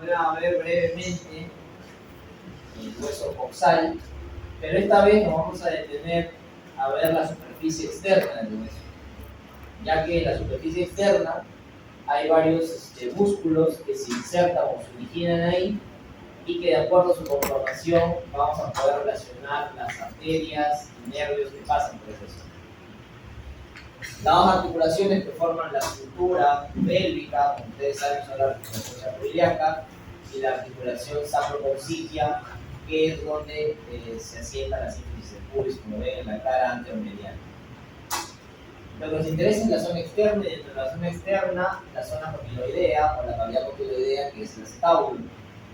volver a ver brevemente el hueso coxal, pero esta vez nos vamos a detener a ver la superficie externa del hueso, ya que en la superficie externa hay varios músculos que se insertan o se originan ahí y que de acuerdo a su conformación vamos a poder relacionar las arterias y nervios que pasan por esa zona. Las dos articulaciones que forman la estructura pélvica, como ustedes saben, son la articulación sacroiliaca y la articulación sacrococcygea, que es donde se asienta la sínfisis del pubis, como ven en la cara anteromedial. Lo que nos interesa es la zona externa, y dentro de la zona externa, la zona cotiloidea o la cavidad cotiloidea, que es el acetábulo.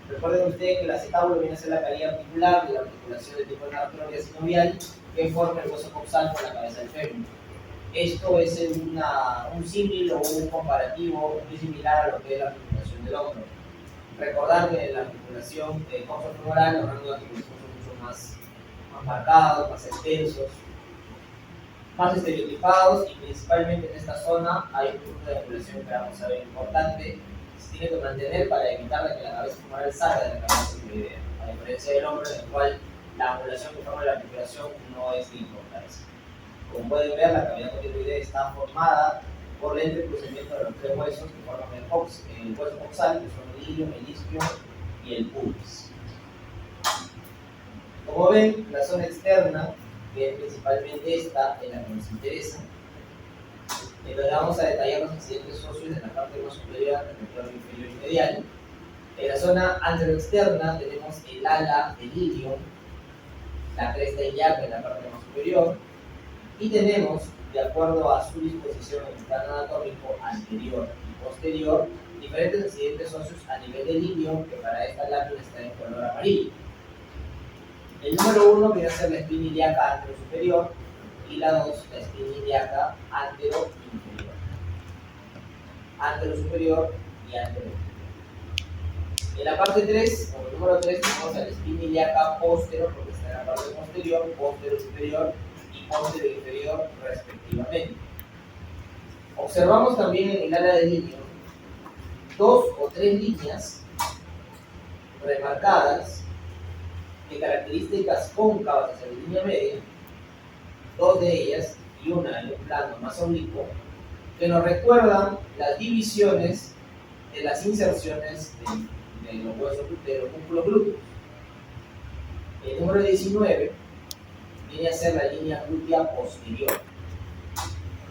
Recuerden ustedes que el acetábulo viene a ser la cavidad articular de la articulación de tipo arterial sinovial que forma el hueso coxal con la cabeza del fémur. Esto es un símil o un comparativo muy similar a lo que es la articulación del hombro. Recordar que en la articulación coxofemoral los rangos de articulación son mucho más marcados, más extensos, más estereotipados, y principalmente en esta zona hay un punto de angulación que vamos a ver importante. Se tiene que mantener para evitar que la cabeza femoral salga de la cabeza cotiloidea, a diferencia del hombro, en el cual la angulación que forma la articulación no es de importancia. Como pueden ver, la cavidad cotiloidea está formada por el entrecruzamiento de los tres huesos que forman el hueso coxal, que son el ilio, el isquio y el pubis. Como ven, la zona externa, que es principalmente esta, en la que nos interesa, donde vamos a detallar los accidentes óseos en la parte más superior del recuerdo inferior y medial. En la zona anteroexterna tenemos el ala del ilio, la cresta iliaca en la parte más superior, y tenemos, de acuerdo a su disposición en el plano anatómico anterior y posterior, diferentes accidentes óseos a nivel del ilio, que para esta lámina está en color amarillo. El número 1 viene a ser la espina ilíaca antero-superior y la 2 la espina ilíaca antero-inferior. Antero-superior y antero-inferior. En la parte 3, como número 3, tenemos a la espina ilíaca póstero, porque está en la parte posterior, póstero-superior y póstero-inferior respectivamente. Observamos también en el ala del ilio 2 o 3 líneas remarcadas de características cóncavas hacia la línea media, 2 de ellas y una en un plano más oblicuo, que nos recuerdan las divisiones de las inserciones de los huesos de los músculos glúteos. El número 19 viene a ser la línea glútea posterior,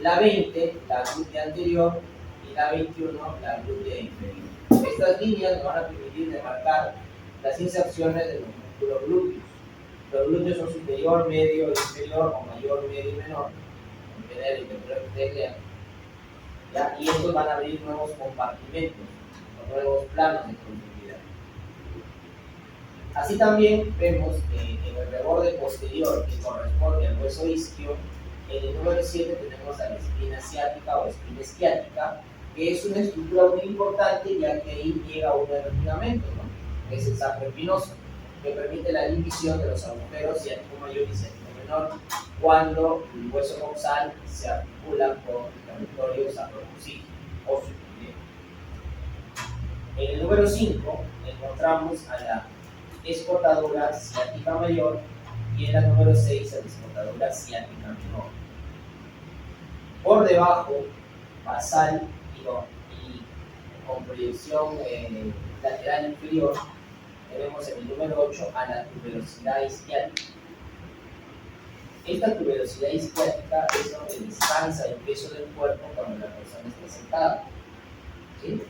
la 20 la glútea anterior y la 21 la glútea inferior. Estas líneas nos van a permitir demarcar las inserciones de los músculos glúteos. Los glúteos son superior, medio, inferior, o mayor, medio y menor, en general y temporal que ustedes lean. ¿Ya? Y estos van a abrir nuevos compartimentos, nuevos planos de profundidad. Así también vemos que en el reborde posterior, que corresponde al hueso isquio, en el número 7 tenemos a la espina ciática o espina isquiática, que es una estructura muy importante, ya que ahí llega uno de los ligamentos, ¿no? Que es el sacro espinoso, que permite la división de los agujeros ciático mayor y ciático menor cuando el hueso coxal se articula con el territorio sacrococcygeo o subcutáneo. En el número 5 encontramos a la escotadura ciática mayor y en la número 6 a la escotadura ciática menor. Por debajo, basal y con proyección lateral inferior, tenemos en el número 8 a la tuberosidad isquiática. Esta tuberosidad isquiática es donde descansa el peso del cuerpo cuando la persona está sentada. ¿Sí?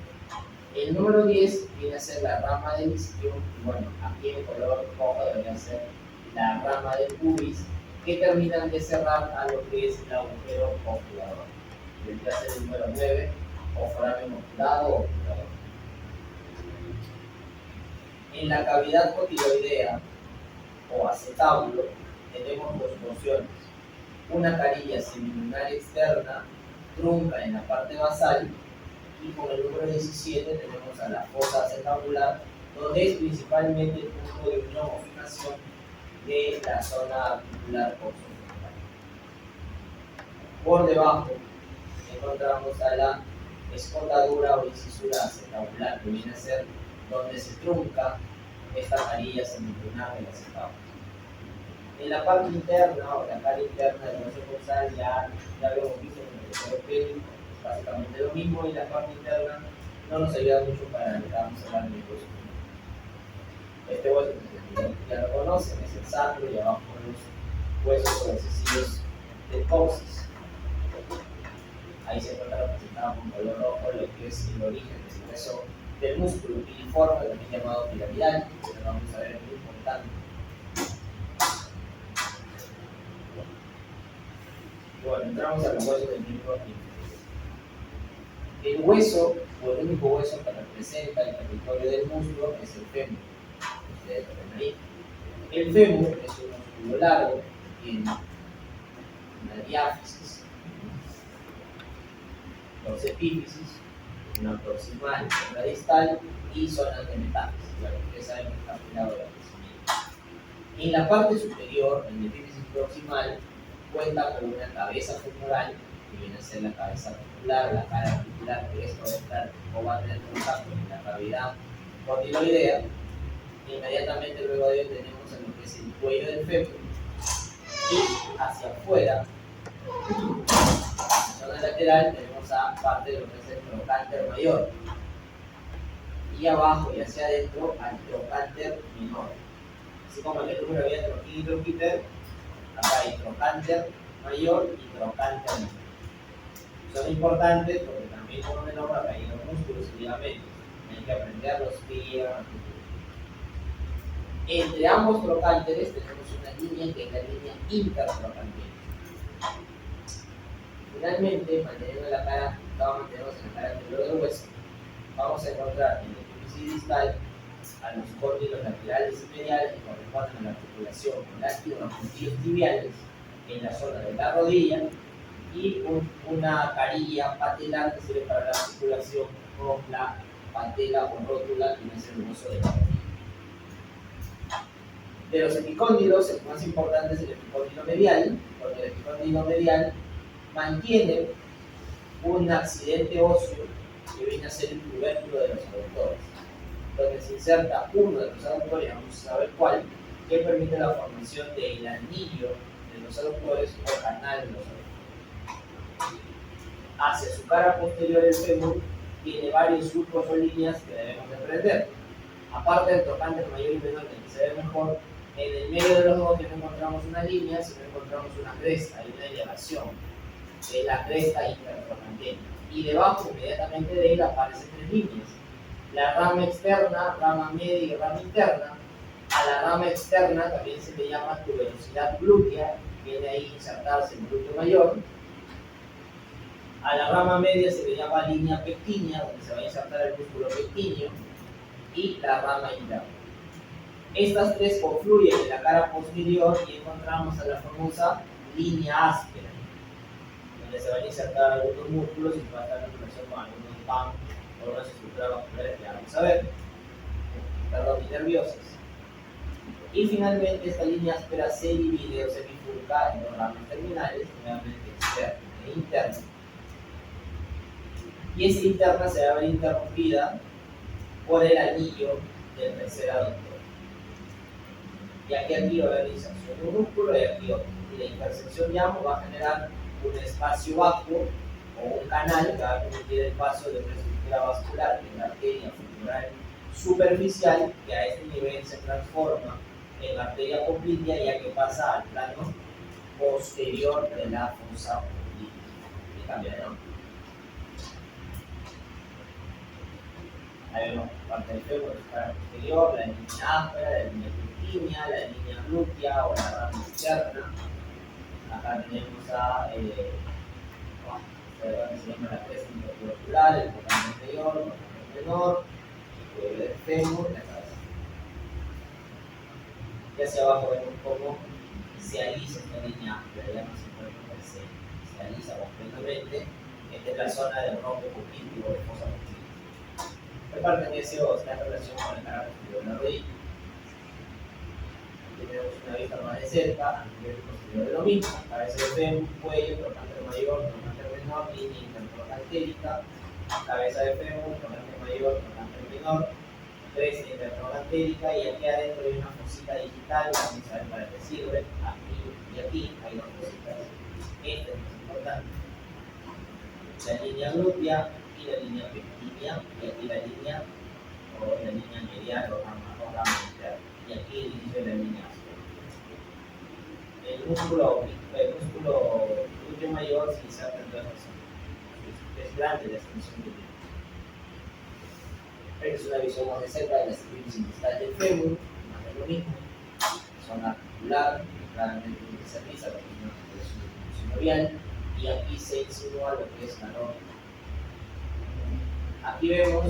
El número 10 viene a ser la rama del isquio, y bueno, aquí en color rojo debería ser la rama del pubis, que terminan de cerrar a lo que es el agujero oculador. Debería ser el número 9, o foramen oculado o oculador. En la cavidad cotiloidea o acetábulo tenemos dos porciones. Una carilla semilunar externa, trunca en la parte basal, y con el número 17 tenemos a la fosa acetabular, donde es principalmente el punto de unión o fijación de la zona articular coxofemoral. Por debajo encontramos a la escotadura o incisura acetabular, que viene a ser donde se trunca esta carilla semilunar de las escamas. En la parte interna o la cara interna del hueso coxal ya lo hemos visto con el hueso pélvico, básicamente lo mismo, y la parte interna no nos ayuda mucho para lo que vamos a hablar en el hueso. Este hueso ya lo conocen, es el sacro, y abajo los huesos sobrecesivos del coxis. Ahí se encuentra representado con color rojo lo que es el origen del hueso del músculo piriforme, también llamado piramidal, que lo vamos a ver, es muy importante. Bueno, entramos a los huesos del miembro inferior. El hueso, o el único hueso que representa el territorio del músculo, es el fémur. Ustedes lo ven ahí. El fémur es un músculo largo, tiene una diáfisis, dos epífisis, una proximal, una distal y zonas de metáfisis. Claro, ustedes saben que está afilado de crecimiento. En la parte superior, en la epífisis proximal, cuenta con una cabeza femoral, que viene a ser la cabeza articular, la cara articular, que esto va a estar o va a tener contacto en la cavidad condiloidea. Inmediatamente luego de ello tenemos en lo que es el cuello del fémur, y hacia afuera, en la zona lateral, tenemos a parte de lo que es el trocánter mayor, y abajo y hacia adentro al trocánter menor. Así como en el número había troquín y troquíter, acá hay trocánter mayor y trocánter menor. Son importantes porque también como el nombre hay los músculos y ligamentos. Hay que aprenderlos bien. Entre ambos trocánteres tenemos una línea que es la línea intertrocánter. Finalmente, manteniendo la cara, vamos a mantenernos en la cara anterior del hueso, vamos a encontrar en el epífisis distal a los cóndilos laterales y mediales que corresponden a la articulación con los puntillos tibiales en la zona de la rodilla, y una carilla patelar que sirve para la articulación con la patela o rótula, que es el hueso de la rodilla. De los epicóndilos, el más importante es el epicóndilo medial, porque el epicóndilo medial mantiene un accidente óseo que viene a ser el tubérculo de los aductores, donde se inserta uno de los aductores, vamos a ver cuál, que permite la formación del anillo de los aductores o canal de los aductores. Hacia su cara posterior, el fémur tiene varios surcos o líneas que debemos de aprender. Aparte del trocánter mayor y menor, que se ve mejor, en el medio de los dos no encontramos una línea, sino encontramos una cresta, hay una elevación de la cresta intertrocantera. Y debajo, inmediatamente de él, aparecen tres líneas: la rama externa, rama media y rama interna. A la rama externa también se le llama tuberosidad glútea, viene ahí insertarse el glúteo mayor. A la rama media se le llama línea pectínea, donde se va a insertar el músculo pectíneo, y la rama interna. Estas tres confluyen en la cara posterior y encontramos a la famosa línea áspera, donde se van a insertar algunos músculos y va a estar en relación con algunos PAM o algunas estructuras vasculares que vamos a ver, perdón, y nerviosas. Y finalmente esta línea áspera se divide o se bifurca en dos ramas terminales, nuevamente externa e interna. Y esta interna se va a ver interrumpida por el anillo del tercer aductor. Y aquí va a haber inserción de un músculo y aquí otro. Y la intersección de ambos va a generar un espacio vacuo o un canal que va a permitir el paso de una estructura vascular, que es la arteria femoral superficial, que a este nivel se transforma en la arteria poplitea, ya que pasa al plano posterior de la fosa poplitea. Y cambia de nombre. Ahí vemos parte del fémur, la cara posterior, la línea áspera, la línea pectínea, la línea glútea o la rama externa. Acá tenemos a se llama la cresta intertubercular, el trocánter anterior, el trocánter menor, el cuello del fémur, la cabeza. Y hacia abajo vemos cómo se alisa esta línea áspera, ya no se puede moverse, se alisa completamente. Esta es la zona del rombo popliteo o de fosa poplitea. Pertenece o está en relación con la cara posterior de la rodilla. Tenemos una vista más de cerca, anterior y posterior de lo mismo: cabeza de fémur, cuello, trocánter mayor, trocánter menor, línea intertrocantérica, cabeza de fémur, trocánter mayor, trocánter menor, 3 en interrogantérica y aquí adentro hay una cosita digital, vamos a ver para qué sirve, aquí y aquí hay dos cositas. Esta es más importante, la línea glútea y la línea pectinia, y aquí la línea o la línea medial o rama interna, y aquí el inicio de la línea azul. El músculo glúteo mayor se inserta en todas las zonas, es grande la extensión que tiene. Esta es una visión más de cerca de la epífisis distal del fémur, más de lo mismo, zona articular, claramente se realiza la articulación sinovial, y aquí se insinúa lo que es la norma. Aquí vemos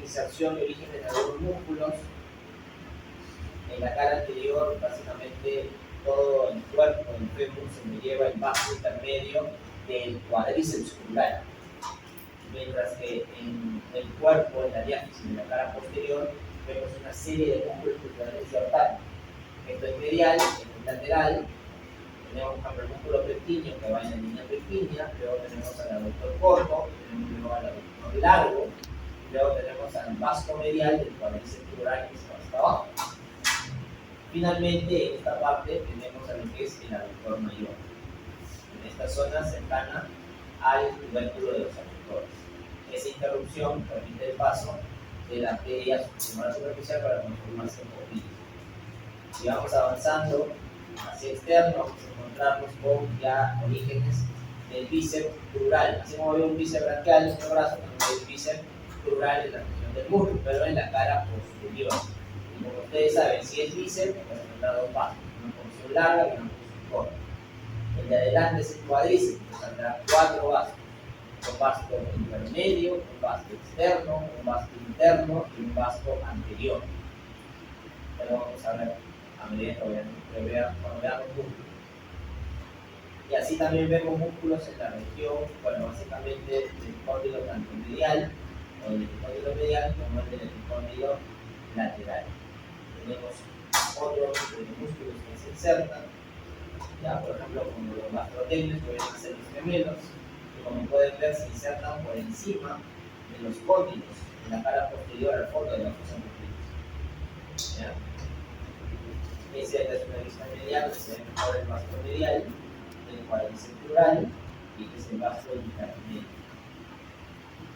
inserción de orígenes de algunos músculos. En la cara anterior, básicamente todo el cuerpo del fémur se me lleva el vaso intermedio del cuádriceps crural, mientras que en el cuerpo, en la diáfisis de la cara posterior, vemos una serie de músculos que se insertar. Esto es medial, en el lateral tenemos el músculo pectíneo que va en la línea pectínea, luego tenemos al aductor corto, tenemos luego al aductor largo, luego tenemos al vasto medial del cuádriceps crural que está hasta abajo. Finalmente, en esta parte tenemos a lo que es el aductor mayor, en esta zona cercana al tubérculo de los aductores. Esa interrupción permite el paso de la arteria subfemoral superficial para transformarse en poquillo. Si vamos avanzando hacia externo, vamos a encontrarnos con ya orígenes del bíceps crural. Así como veo un bíceps braquial en el brazo, también hay un bíceps crural en la región del muslo, pero en la cara posterior. Y como ustedes saben, si es bíceps, vamos a encontrar dos pasos, una porción larga y una porción corta. El de adelante es el cuádriceps, que saldrá 4 vasos. Un vasto intermedio, un vasto externo, un vasto interno y un vasto anterior. Pero vamos a ver a medida que cuando veamos músculos. Y así también vemos músculos en la región, bueno, básicamente del epicóndilo tanto medial, o del epicóndilo medial, como el del epicóndilo lateral. Tenemos otros músculos que se insertan, ya, por ejemplo, como los gastrocnemios, que vienen a ser los gemelos, que como pueden ver se insertan por encima de los cóndilos, en la cara posterior al fondo de la fosa muscular. Esa es una vista medial, que se ve mejor el vasto medial, el cuádriceps crural y que es el vasto intermedio.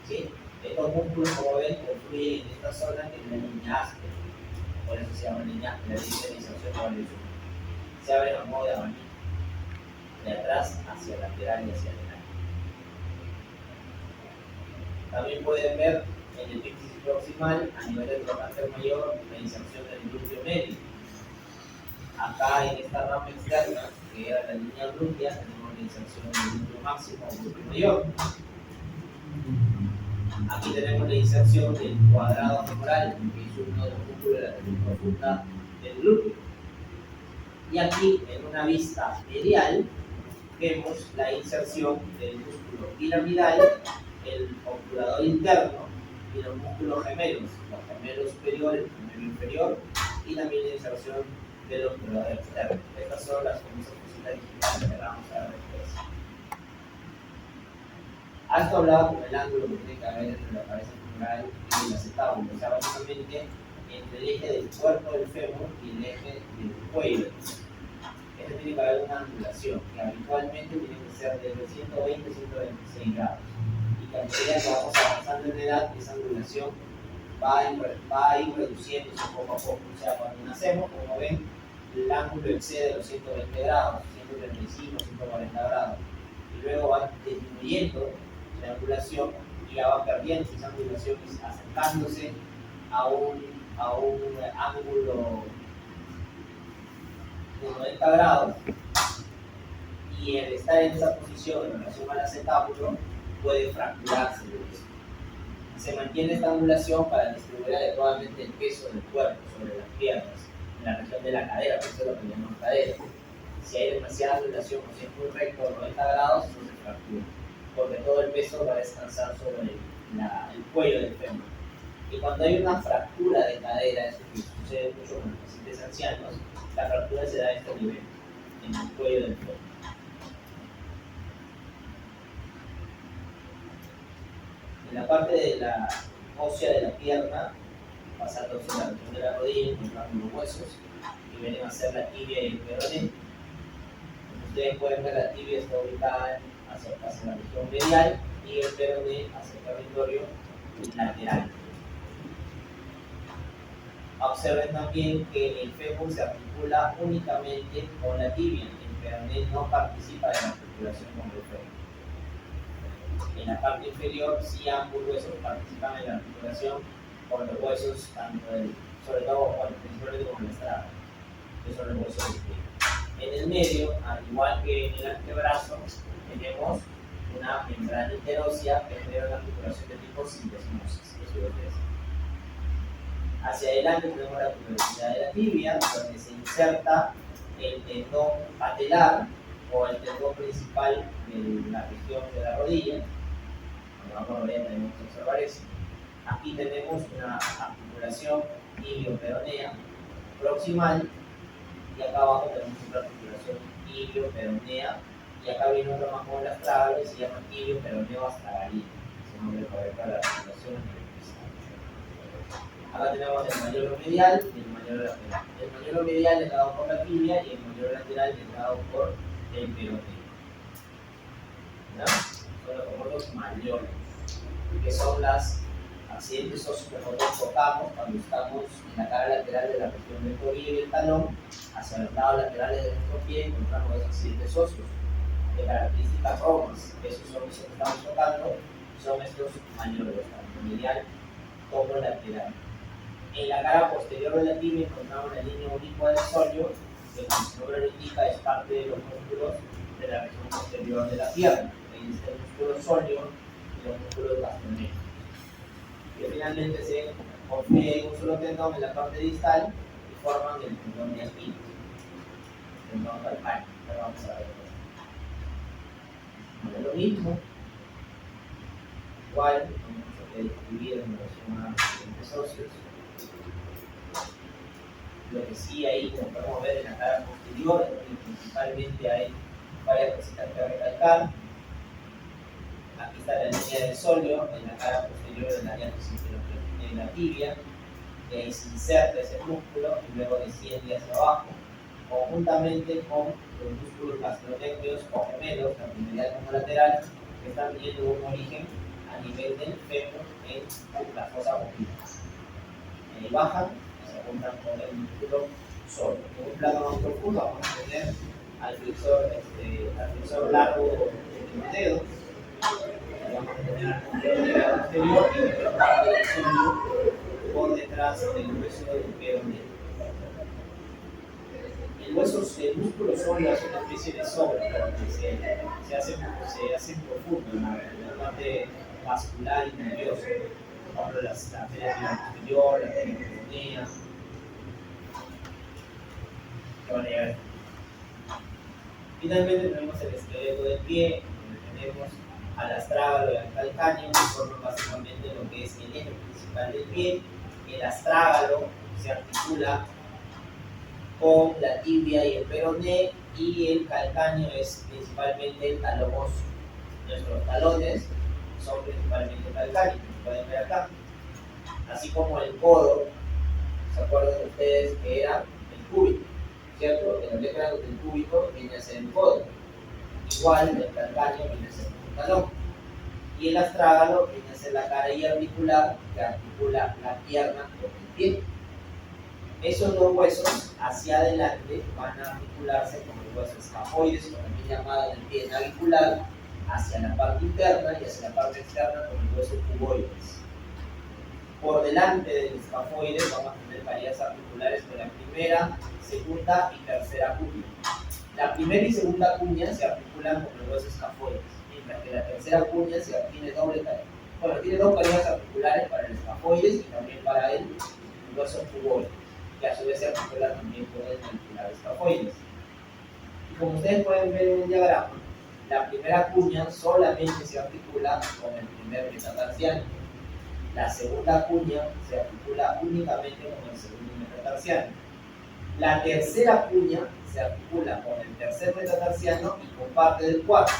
¿Sí? Estos músculos, como ven, confluyen en esta zona que es la línea áspera, por eso se llama la línea de inserción cuádriceps. Se abren a modo de abanico, de atrás hacia el lateral y hacia adelante. También pueden ver en el epífisis proximal, a nivel del trocánter mayor, la inserción del glúteo medio. Acá en esta rama externa, que era la línea glútea, tenemos la inserción del glúteo máximo o glúteo mayor. Aquí tenemos la inserción del cuadrado femoral, que es uno de los músculos de la región profunda del glúteo. Y aquí, en una vista medial, vemos la inserción del músculo piramidal, el obturador interno y los músculos gemelos, los gemelos superiores, el gemelo inferior, y también la inserción del obturador externo. Estas son las famosas cositas digitales que vamos a ver después. A esto hablaba con el ángulo que tiene que haber entre la cabeza femoral y el acetábulo, o sea, básicamente entre el eje del cuerpo del fémur y el eje del cuello. Este tiene que haber una angulación, que habitualmente tiene que ser de 120 a 126 grados. Y que a medida que vamos avanzando en edad, esa angulación va a ir reduciéndose poco a poco. O sea, cuando nacemos, como ven, el ángulo excede los 120 grados, 135, 140 grados. Y luego va disminuyendo la angulación y ya va perdiendo esa angulación y acercándose a un ángulo de 90 grados, y el estar en esa posición en relación al acetábulo puede fracturarse. Se mantiene esta angulación para distribuir adecuadamente el peso del cuerpo sobre las piernas, en la región de la cadera, por eso es lo que llamamos cadera. Si hay demasiada angulación o si es muy recto a 90 grados, eso se fractura, porque todo el peso va a descansar sobre el cuello del fémur. Y cuando hay una fractura de cadera, eso que sucede mucho con los pacientes ancianos, la fractura se da a este nivel, en el cuello del fémur. En la parte de la ósea de la pierna pasándose la región de la rodilla, encontramos los huesos que vienen a ser la tibia y el peroné. Ustedes pueden ver la tibia está ubicada hacia la región medial y el peroné hacia el territorio lateral. Observen también que el fémur se articula únicamente con la tibia, el peroné no participa de la articulación con el fémur. En la parte inferior, sí ambos huesos participan en la articulación con los huesos, sobre todo, principalmente con el estrado, que son los huesos del pie. En el medio, al igual que en el antebrazo, tenemos una membrana interósea que genera una articulación de tipo sindesmosis. Hacia adelante tenemos la tuberosidad de la tibia, donde se inserta el tendón patelar o el tendón principal de la región de la rodilla. Cuando vamos a ver, tenemos que observar eso. Aquí tenemos una articulación ilioperonea proximal y acá abajo tenemos otra articulación ilioperonea y acá viene otra más con el astrágalo y se llama ilioperoneo astragalino. Es el nombre correcto de la articulación. Acá tenemos el mayolo medial y el mayolo lateral. El mayolo medial es dado por la tibia y el mayolo lateral es dado por el peroné. Son los famosos mayolos, que son los accidentes óseos que nosotros tocamos cuando estamos en la cara lateral de la región del tobillo y el talón. Hacia los lados laterales de nuestro pie encontramos esos accidentes óseos de características rojas. Esos son los que estamos tocando, son estos mayolos, tanto medial como lateral. En la cara posterior de la tibia encontramos la línea oblicua del sóleo, que como su nombre lo indica es parte de los músculos de la región posterior de la pierna. Ahí está el músculo sóleo y los músculos gastrocnemios. Que finalmente se confluyen en un solo tendón en la parte distal y forman el tendón de Aquiles, el tendón calcáneo. Ahora vamos a ver lo mismo. Igual, vamos a distribuir en relación a accidentes óseos. Lo que sí ahí, como podemos ver en la cara posterior, principalmente hay varias cositas que recalcar. Aquí está la línea del sóleo en la cara posterior de la diástasis de la tibia, y ahí se inserta ese músculo y luego desciende hacia abajo, conjuntamente con los músculos gastrocnemios o gemelos, tanto medial como lateral, que están teniendo un origen a nivel del fémur en la fosa bovina. Ahí bajan y se juntan con el músculo solo. En un plano más profundo vamos a tener al flexor largo del dedo. Vamos a tener al músculo anterior y la parte del sóleo por detrás del hueso del peroné. El músculo sóleo es una especie de sobra porque se hace profundo en la parte vascular y nerviosa. Por ejemplo, las arterias de la posterior, la arteria peronea. Finalmente tenemos el esqueleto del pie, donde tenemos al astrágalo y al calcáneo, que forman básicamente lo que es el eje principal del pie. El astrágalo se articula con la tibia y el peroné, y el calcáneo es principalmente el talón óseo. Nuestros talones son principalmente calcáneos, pueden ver acá. Así como el codo, ¿se acuerdan ustedes que era el cúbito? ¿Cierto? En la letra del cúbito viene a ser el codo. Igual el calcáneo viene a ser un talón. Y el astrágalo viene a ser la cara y articular que articula la pierna con el pie. Esos dos huesos hacia adelante van a articularse con el hueso escafoides, con la llamada del pie navicular, hacia la parte interna y hacia la parte externa con el hueso cuboides. Por delante del escafoides vamos a tener caídas articulares con la primera, segunda y tercera cuña. La primera y segunda cuña se articulan con el hueso escafoides, mientras que la tercera cuña tiene doble caída. Bueno, tiene dos caídas articulares para el escafoides y también para el hueso cuboides, que a su vez se articula también con el navicular escafoides. Y como ustedes pueden ver en el diagrama, la primera cuña solamente se articula con el primer metatarsiano. La segunda cuña se articula únicamente con el segundo metatarsiano. La tercera cuña se articula con el tercer metatarsiano y con parte del cuarto.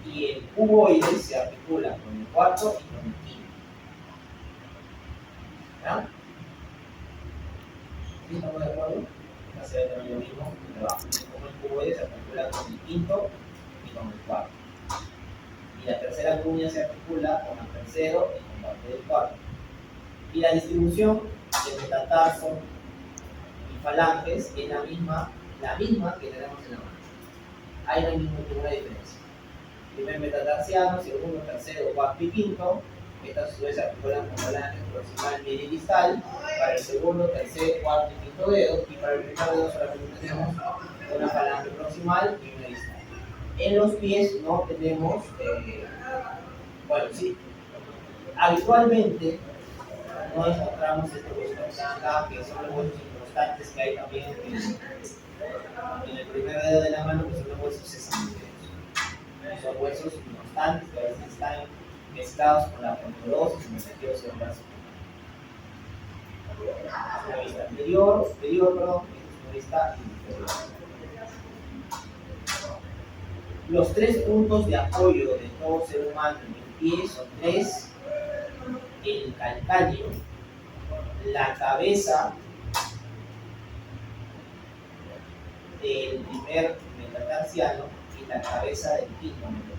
Y el cuboide se articula con el cuarto y con el quinto. ¿Ya? ¿Sí estamos de acuerdo? Va a ser también lo mismo debajo. Como el cuboide se articula con el quinto y con el cuarto. Y la tercera cuña se articula con el tercero y con parte del cuarto. Y la distribución de metatarso y falanges es la misma que tenemos en la mano. Ahí no hay ninguna diferencia. Primer metatarsiano, segundo, tercero, cuarto y quinto. Estas a su vez se articulan con falanges proximal, media y distal. Para el segundo, tercer, cuarto y quinto dedo. Y para el primer dedo solamente tenemos una falange proximal y una distal. En los pies no tenemos, bueno, sí, habitualmente no encontramos estos huesos que están acá, que son los huesos inconstantes que hay también en el primer dedo de la mano, que son los huesos sesámicos. Son huesos inconstantes que a veces están mezclados con la frondosis y los tejidos celulares. Una vista superior, perdón, es una vista inferior. Los tres puntos de apoyo de todo ser humano en el pie son tres: el calcáneo, la cabeza del primer metatarsiano y la cabeza del quinto metatarsiano.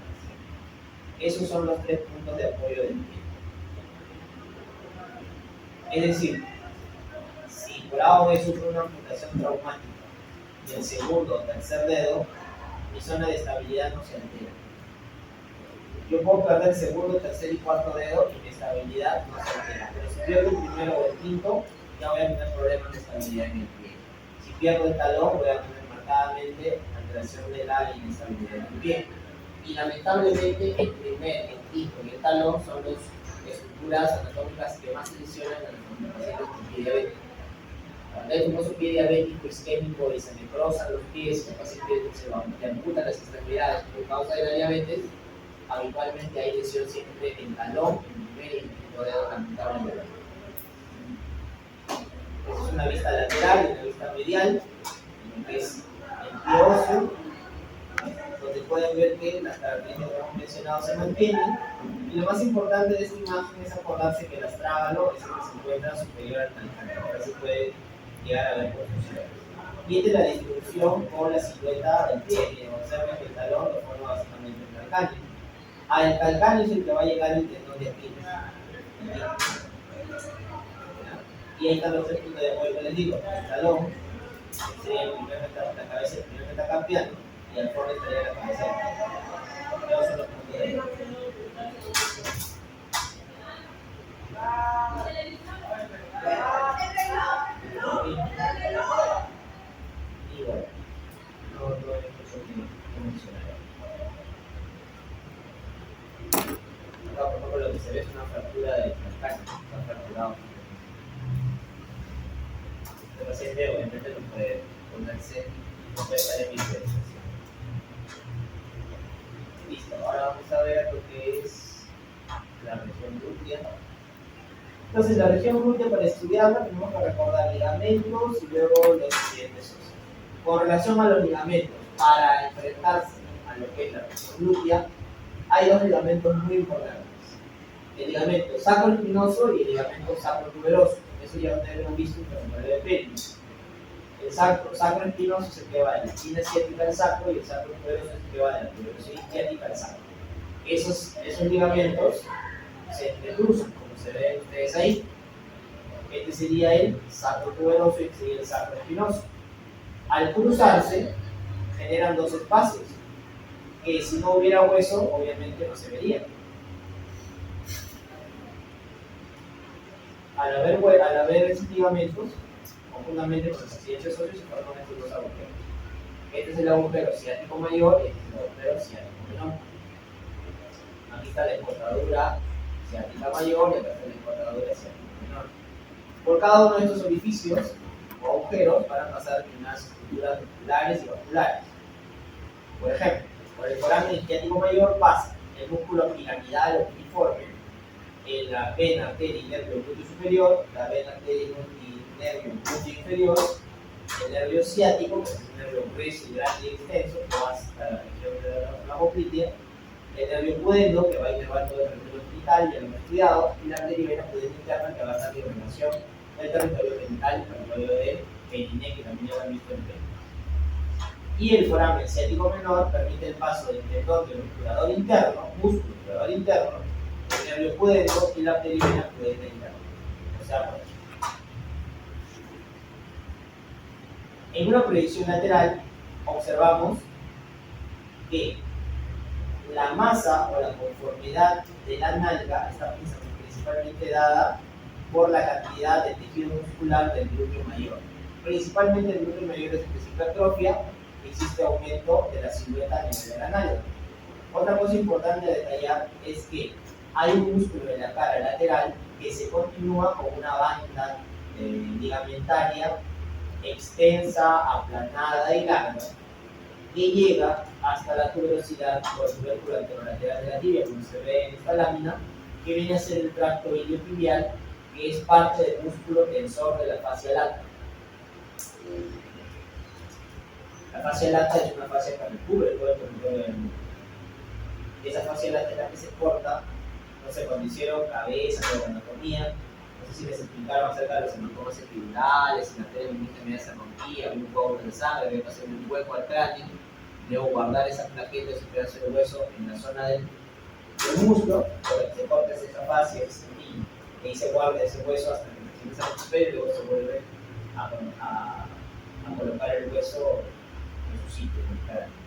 Esos son los tres puntos de apoyo del pie. Es decir, si por A o B sufre una amputación traumática del segundo o tercer dedo, mi zona de estabilidad no se altera. Yo puedo perder el segundo, tercer y cuarto dedo y mi estabilidad no se altera. Pero si pierdo el primero o el quinto, ya voy a tener problemas de estabilidad en el pie. Si pierdo el talón, voy a tener marcadamente alteración de la inestabilidad del pie. Y lamentablemente el primer, el quinto y el talón son las estructuras anatómicas que más se lesionan en los pacientes con pie diabético. Cuando hay un famoso pie diabético isquémico y se necrosan los pies, el paciente se amputan las extremidades por causa de la diabetes, habitualmente hay lesión siempre en talón, en primer y en quinto dedo, lamentablemente. Esa es una vista lateral y una vista medial, que es el pie óseo, donde pueden ver que las características que hemos mencionado se mantienen. Y lo más importante de esta imagen es acordarse que el astrágalo es el que se encuentra superior al calcáneo. Ahora se puede llegar a ver confusiones. Y esta es la distribución con la silueta del pie. Observen que el talón lo forma básicamente el calcáneo. Al calcáneo es el que va a llegar el tendón de Aquiles. Y ahí están los tres puntos de apoyo que les digo. El talón sería la cabeza del primer metacarpiano y al fondo estaría la cabeza del pie. Esos son los puntos de apoyo. Y bueno, no hay mucho que mencionar. Acá, por ejemplo, lo que se ve es una fractura del calcáneo, está fracturado. El paciente obviamente no puede ponerse, no puede estar en visualización. Listo, ahora vamos a ver lo que es la región glútea. Entonces, la región glútea, para estudiarla tenemos que recordar ligamentos y luego los siguientes socios. Con relación a los ligamentos, para enfrentarse a lo que es la región glútea, hay dos ligamentos muy importantes: el ligamento sacroespinoso y el ligamento sacrotuberoso. Eso ya ustedes lo han visto en la enfermedad de pelvis. El sacroespinoso es el que va de la esquina ciática al sacro y el sacrotuberoso es el que va de la tuberosidad ciática al sacro. Esos ligamentos se entrecruzan, como se ven ustedes ahí. Este sería el sacrotuberoso y este sería el sacroespinoso. Al cruzarse, generan dos espacios que si no hubiera hueso, obviamente no se verían. Al haber esos ligamentos, conjuntamente con los accidentes óseos, se forman estos dos agujeros. Este es el agujero ciático mayor y este es el agujero ciático menor. Aquí está la escotadura ciática mayor y acá está la escotadura ciática menor. Por cada uno de estos orificios o agujeros van a pasar unas estructuras musculares y vasculares. Por ejemplo, por el foramen isquiático mayor pasa el músculo piramidal o piriforme, en la vena, arteria y nervio glúteo superior, la vena, arteria y nervio glúteo inferior, el nervio ciático, que es un nervio grueso y grande y extenso, que va hasta la región de la poplitea, el nervio pudendo, que va inervando el territorio genital, ya lo hemos estudiado, y la arteria y vena pudenda interna, que va a dar la irrigación del territorio genital y el territorio del periné, que también ya lo han visto en el periné. Y el foramen ciático menor permite el paso del tendón del musculador interno, músculo musculador interno, el nervio pudendo y la perimena pudenda interna. O sea, por aquí. En una proyección lateral observamos que la masa o la conformidad de la nalga está principalmente dada por la cantidad de tejido muscular del glúteo mayor. Principalmente el glúteo mayor es de hipertrofia, existe aumento de la silueta a nivel de la nalga. Otra cosa importante a detallar es que hay un músculo en la cara lateral que se continúa con una banda ligamentaria extensa, aplanada y larga, que llega hasta la tuberosidad o el tubérculo anterolateral de la tibia, como se ve en esta lámina, que viene a ser el tracto iliotibial, que es parte del músculo tensor de la fascia lata. La fascia lata es una fascia que recubre todo el territorio del músculo. Esa fascia lata es la que se corta, no sé, cuando hicieron cabeza o anatomía, no sé si les explicaron acerca de los hematomas epidurales, si la arteria media se rompía, había un coágulo de sangre, había que hacer un hueco al cráneo, luego guardar esa plaqueta, ese pedazo de hueso en la zona del músculo, para que se corte esa fascia y ahí se guarda ese hueso hasta que se recupere y luego se vuelve a colocar el hueso en su sitio, en el cráneo.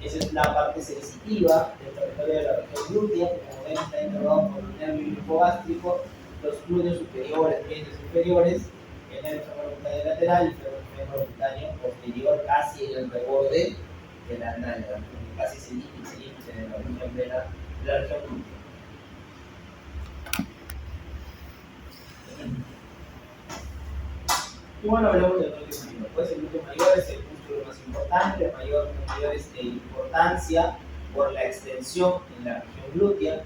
Esa es la parte sensitiva del territorio de la región glútea, que como ven está inervado por un nervio hipogástrico, los glúteos superiores, medios inferiores, el nervio femoral lateral, el femoral posterior, casi en el reborde de la nalga, casi se límite de la región de la región glútea. Y bueno, hablamos del glúteo mayor. Pues el glúteo mayor es el músculo más importante, de mayor importancia por la extensión en la región glútea.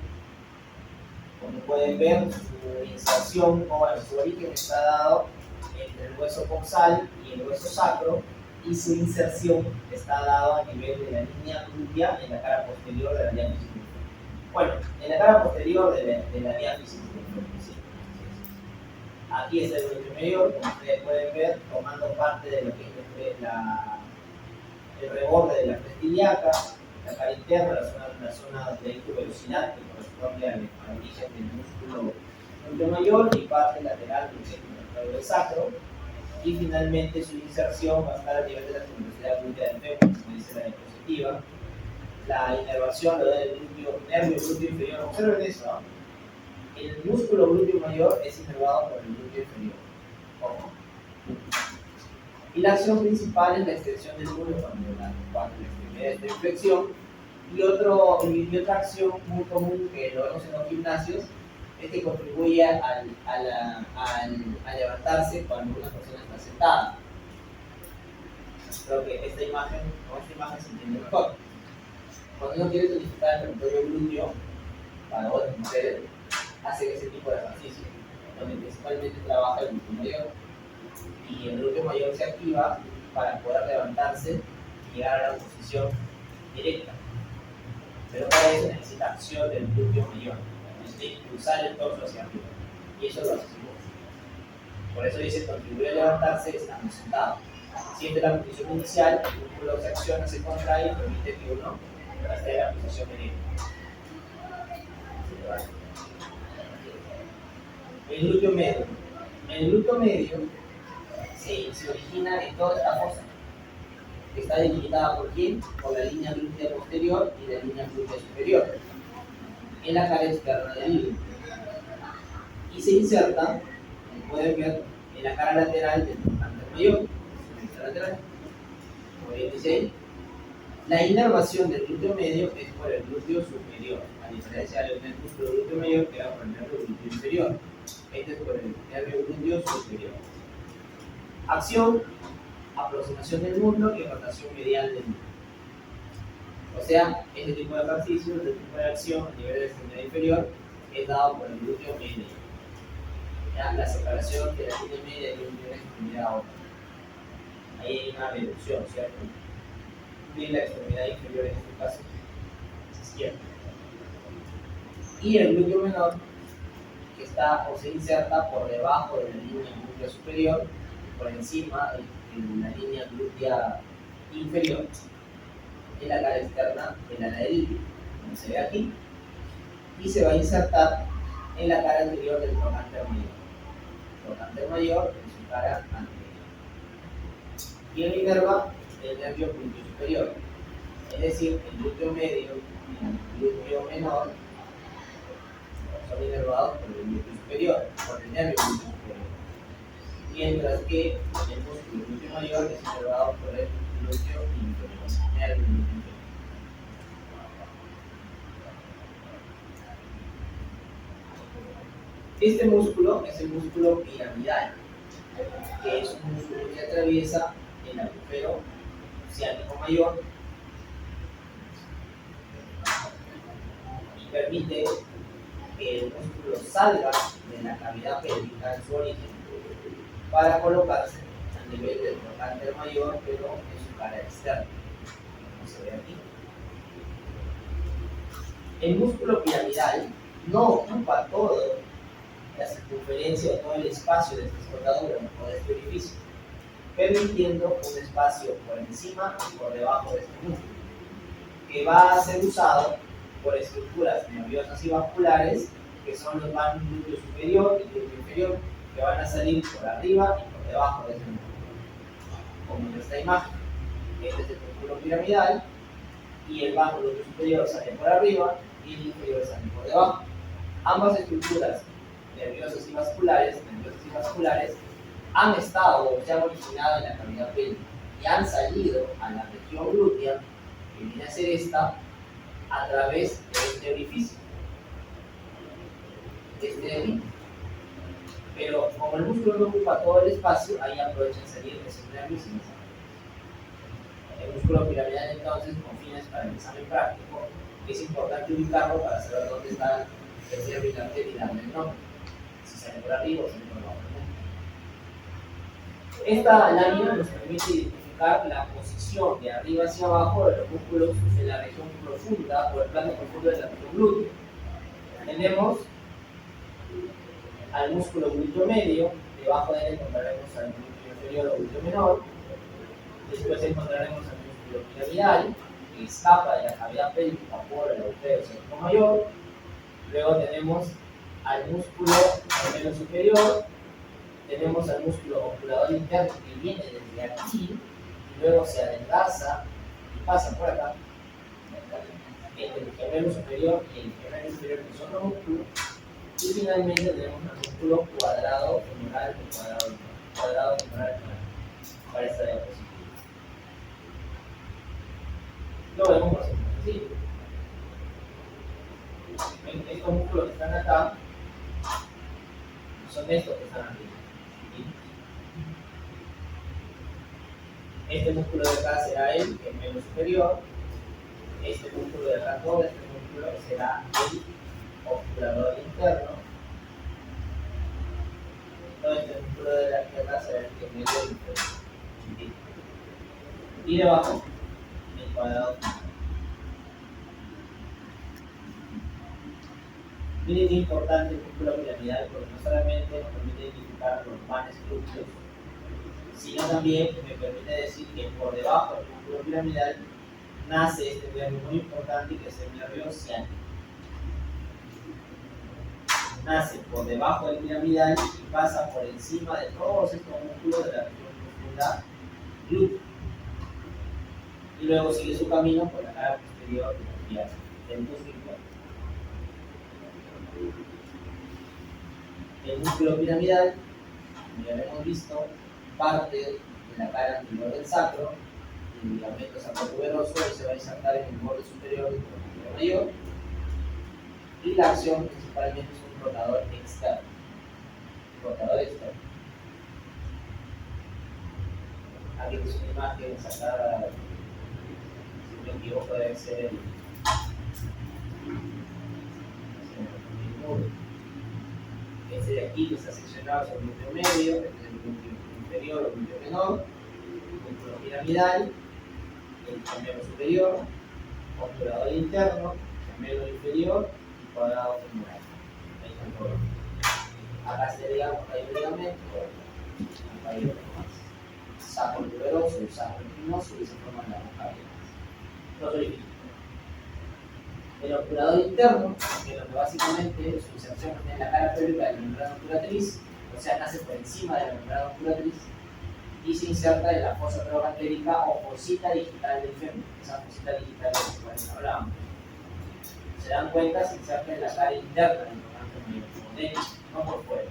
Como pueden ver, su inserción o su origen está dado entre el hueso coxal y el hueso sacro, y su inserción está dado a nivel de la línea glútea en la cara posterior de la diáfisis glútea. Bueno, en la cara posterior de la diáfisis glútea. Aquí está el glúteo mayor, como ustedes pueden ver, tomando parte de lo que es el reborde de la cresta ilíaca, la cara interna, la zona de tuberosidad que corresponde al origen del músculo glúteo mayor, y parte lateral del sacro, y finalmente su inserción va a estar a nivel de la tuberosidad glútea del fémur, como dice la diapositiva. La inervación lo da el nervio glúteo inferior. Observen eso, ¿no? El músculo glúteo mayor es inervado por el glúteo inferior. Ojo. Y la acción principal es la extensión del glúteo cuando la extremidad está en flexión. Y otra acción muy común que lo vemos en los gimnasios es que contribuye a levantarse cuando una persona está sentada. Creo que esta imagen se entiende mejor. Cuando uno quiere tonificar el territorio glúteo, para otras mujeres, hace ese tipo de ejercicio, donde principalmente trabaja el glúteo mayor. Y el glúteo mayor se activa para poder levantarse y llegar a la posición directa. Pero para eso necesita acción del glúteo mayor, necesita impulsar el torso hacia arriba. Y eso lo hace así. Por eso dice contribuye a levantarse estando sentado. Siempre la posición inicial, el músculo se acciona, se contrae y permite que uno esté en la posición directa. El glúteo medio. El glúteo medio se origina de toda esta fosa, que está delimitada por quién? Por la línea glútea posterior y la línea glútea superior, en la cara externa del glúteo. Y se inserta, como pueden ver, en la cara lateral del anterior mayor, lateral, como bien dice ahí. La inervación del glúteo medio es por el glúteo superior, a diferencia del músculo glúteo mayor que era por el nervio glúteo inferior. Este es por el nervio glúteo superior. Acción, aproximación del muslo y rotación medial del muslo. O sea, este tipo de ejercicio, este tipo de acción a nivel de la extremidad inferior es dado por el glúteo medio. ¿Ya? La separación de la línea media y de una extremidad a otra. Ahí hay una reducción, ¿cierto? De la extremidad inferior, en este caso izquierda. Y el glúteo menor que está o se inserta por debajo de la línea glútea superior, por encima de la línea glútea inferior, en la cara externa de la lateral, como se ve aquí, y se va a insertar en la cara anterior del trocánter mayor. El trocánter mayor en su cara anterior. Y inerva el nervio glúteo superior, es decir, el glúteo medio y el glúteo menor son inervados por el glúteo superior, por el nervio glúteo superior. Mientras que el músculo glúteo mayor es inervado por el glúteo inferior, nervio glúteo inferior. Este músculo es el músculo piramidal, que es un músculo que atraviesa el agujero ciático mayor y permite que el músculo salga de la cavidad pélvica en su origen para colocarse a nivel del trocánter mayor, pero en su cara externa, como se ve aquí. El músculo piramidal no ocupa toda la circunferencia o todo el espacio de esta escotadura o de este orificio, permitiendo un espacio por encima y por debajo de este músculo, que va a ser usado por estructuras nerviosas y vasculares, que son los vanos glúteo superior y glúteo inferior, que van a salir por arriba y por debajo de este músculo, como en esta imagen. Este es el músculo piramidal, y el vano glúteo superior sale por arriba y el inferior sale por debajo. Ambas estructuras nerviosas y vasculares han estado o se han originado en la cavidad pélvica y han salido a la región glútea, que viene a ser esta, a través de este orificio, este de aquí. Pero como el músculo no ocupa todo el espacio, ahí aprovechan salir esos nervios y esos. El músculo piramidal, entonces, con fines para el examen práctico, es importante ubicarlo para saber dónde está el nervio y la arteria y darle el nombre, si sale por arriba o sale por abajo. Esta lámina nos permite identificar la posición de arriba hacia abajo de los músculos en la región profunda o el plano profundo de la región glútea. Tenemos al músculo glúteo medio, debajo de él encontraremos al glúteo inferior o glúteo menor, después encontraremos al músculo piramidal, que escapa de la cavidad pélvica por el agujero ciático mayor. Luego tenemos al músculo gemelo superior, tenemos al músculo obturador interno que viene desde aquí y luego se adelgaza y pasa por acá, entre el gemelo superior y el gemelo inferior, que son los músculos. Y finalmente tenemos el músculo cuadrado femoral y cuadrado femoral para esta diapositiva. Lo vemos por sencillo. Estos músculos que están acá son estos que están aquí. Este músculo de acá será el gemelo superior. Este músculo de acá, todo este músculo será el obturador interno. Todo este músculo de la izquierda será el gemelo inferior. Y debajo, el cuadrado. Miren qué importante el músculo piramidal, porque no solamente nos permite identificar los vanos glúteos, sino también me permite decir que por debajo del músculo piramidal nace este nervio muy importante, que es el nervio ciático. Nace por debajo del piramidal y pasa por encima de todos estos músculos de la región profunda glútea. Y luego sigue su camino por la cara posterior del músculo. El músculo piramidal, como ya hemos visto, parte de la cara anterior del sacro, el ligamento sacrotuberoso, y se va a insertar en el borde superior del trocánter mayor, y la acción principalmente es un rotador externo. Aquí es una imagen sacada, si no me equivoco, debe ser el este de aquí, que está seccionado sobre el glúteo medio, este es el glúteo inferior o glúteo menor, el músculo piramidal, el gemelo superior, obturador interno, gemelo inferior y cuadrado femoral. Ahí están todos. Acá se le llama rayo ligamento, acá hay otro más. Saco tuberoso y saco espinoso y se forman las cavidades. Los orificios. El obturador interno, que es lo que básicamente su inserción en la cara pélvica de la membrana obturatriz, o sea, nace por encima de la membrana obturatriz y se inserta en la fosa trocantérica o fosita digital del fémur, esa fosita digital de la cual hablábamos. Se dan cuenta, se inserta en la cara interna del tronco medio, no por fuera.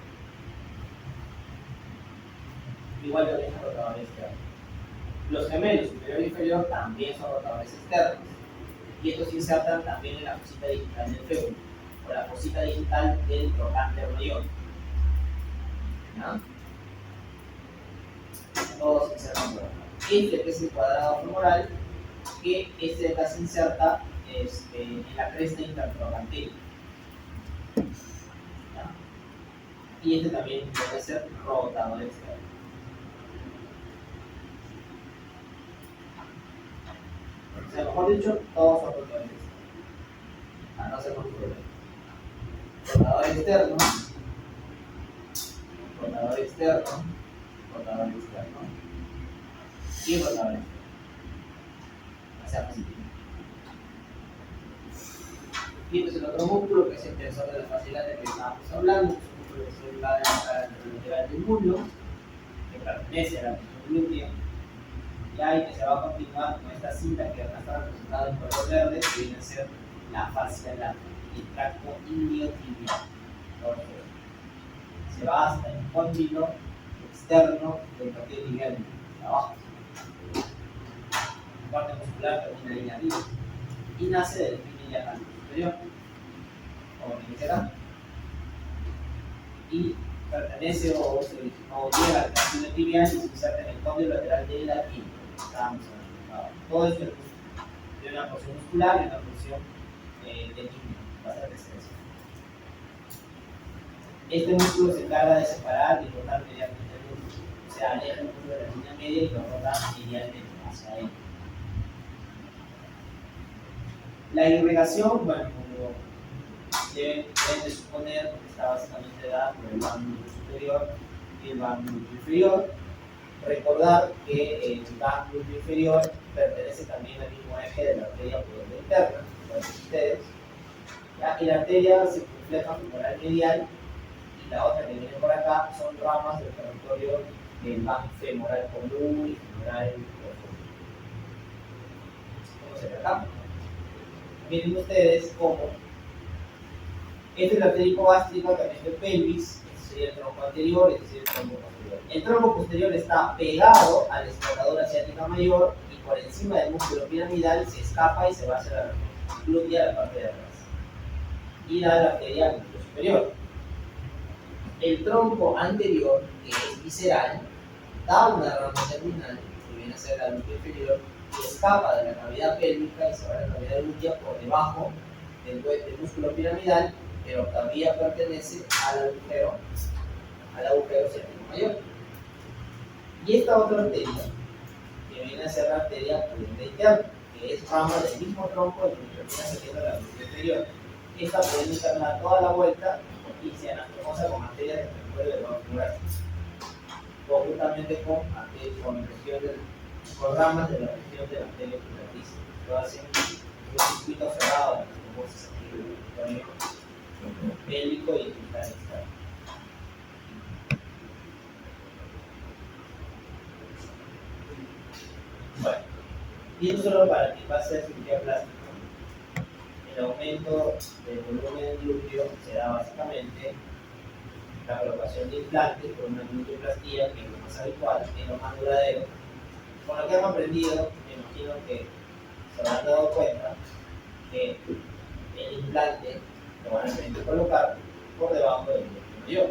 Igual también son rotadores externos. Los gemelos superior e inferior también son rotadores externos. Y estos se insertan también en la fosita digital del fémur o la fosita digital del trocánter mayor. ¿No? Todos se insertan por acá. Este que es el cuadrado femoral, que este de acá se inserta en la cresta intertrocantérica. Y este también puede ser rotador externo. O sea, mejor dicho, todos son rotadores externos. A no ser por problema. Rotador externo, rotador externo, rotador externo y rotador externo. O sea, positivo. Y este es el otro músculo que es el tensor de la fasciolata que estábamos hablando, es un músculo que se ubica en el lateral del muslo, que pertenece a la región glútea, y ahí que se va a continuar con esta cinta que acá está representada en color verde, que viene a ser la fascia lata, el tracto iliotibial. Se va hasta el cóndilo externo del tracto tibial, abajo. La parte muscular termina ahí arriba y nace del espina iliacal superior, como tiene que ser, y pertenece o llega al tracto tibial y se inserta en el cóndilo lateral de la tibia. Todo esto es una porción muscular y una porción de tibia, va a ser descenso. Este músculo se encarga de separar y rotar medialmente el músculo, o sea, aleja el músculo de la línea media y lo rota medialmente hacia él. La irrigación, bueno, como deben de suponer, está básicamente dada por el vángulo superior y el vángulo inferior. Recordar que el vángulo inferior pertenece también al mismo eje de la arteria pudenda interna, como ustedes. ¿Ya? Y la arteria circunfleja femoral medial y la otra que viene por acá son ramas del territorio del ván femoral común y femoral profundo. ¿Cómo se ve acá? Miren ustedes cómo este es la arteria hipogástrica que conecta el pelvis, este sería el tronco anterior, este sería el tronco posterior. El tronco posterior está pegado a la escotadura asiática mayor y por encima del músculo piramidal se escapa y se va hacia la glútea, la parte de atrás. Y da la arteria glúteo superior. El tronco anterior, que es visceral, da una rama terminal, que viene a ser la glútea inferior, y escapa de la cavidad pélvica y se va a la cavidad glútea por debajo del músculo piramidal, pero todavía pertenece al agujero ciático mayor. Y esta otra arteria, que viene a ser la arteria pudenda interna, que es rama del mismo tronco del que termina saliendo la glútea inferior. Esta puede internar toda la vuelta y se anastomosa con arterias del territorio del vángulo femoral, conjuntamente con ramas de la región de la arteria pudendis. Lo hacen un circuito cerrado de anastomosis aquí del territorio pélvico y genital externo. Bueno, y esto solo para que pase a cirugía plástica. El aumento del volumen glúteo se da básicamente la colocación de implantes por una glúteoplastía, que es lo más habitual, es lo más duradero. Con lo que han aprendido, me imagino que se habrán dado cuenta que el implante lo van a tener que colocar por debajo del glúteo mayor.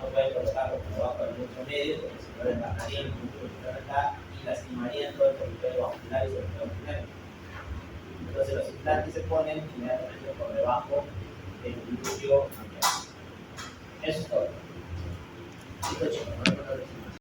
No pueden colocarlo por debajo del glúteo medio porque si no le bajarían el músculo que está acá y lastimarían todo el territorio vascular y sobre todo el primero. Entonces los implantes se ponen inmediatamente por debajo del glúteo mayor. Eso es todo. Listo, chicos, no